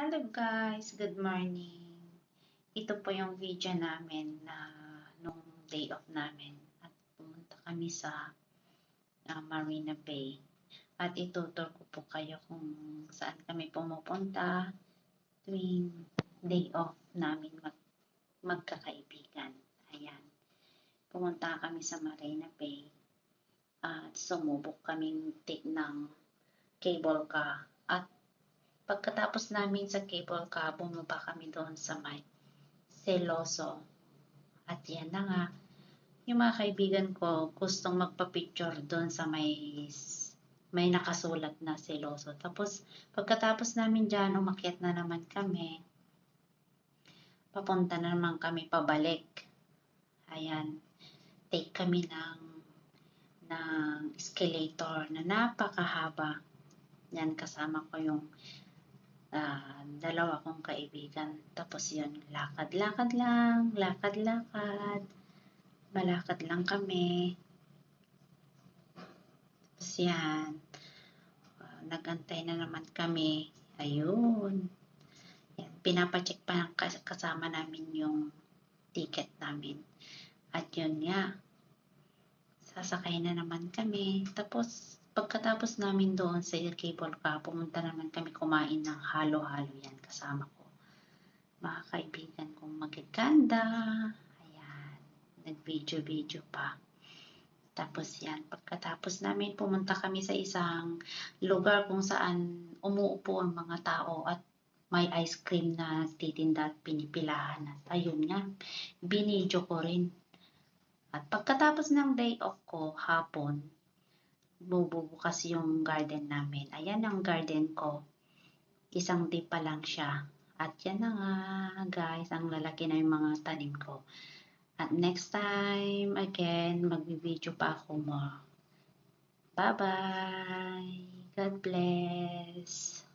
Hello guys, good morning. Ito po yung video namin na nung day off namin at pumunta kami sa Marina Bay. At itutur ko po kayo kung saan kami pumupunta tuwing day off namin magkakaibigan. Ayan, pumunta kami sa Marina Bay at sumubok kaming take ng cable car. At pagkatapos namin sa cable car, bumaba kami doon sa may Seloso. At yan na nga, yung mga kaibigan ko gustong magpa-picture doon sa may nakasulat na Seloso. Tapos pagkatapos namin dyan, umakyat na naman kami. Papunta na naman kami pabalik. Ayan, take kami ng escalator na napakahaba. Yan, kasama ko yung dalawa kong kaibigan. Tapos yun, lakad-lakad lang, lakad-lakad, malakad lang kami. Tapos yan, nagantay na naman kami. Ayun, yan, pinapacheck pa ng kasama namin yung ticket namin. At yun nga, sasakay na naman kami. Tapos pagkatapos namin doon sa cable car, pumunta naman kami kumain ng halo-halo. Yan, kasama ko mga kaibigan kong magaganda. Ayan, nag-video pa. Tapos yan, pagkatapos namin, pumunta kami sa isang lugar kung saan umuupo ang mga tao at may ice cream na titinda at pinipilahan. At ayun nga, binidyo ko rin. At pagkatapos ng day off ko, hapon, bubukas yung garden namin. Ayan ang garden ko. Isang day pa lang siya. At yan na nga, guys, ang lalaki na yung mga tanim ko. At next time, again, mag-video pa ako more. Bye-bye! God bless!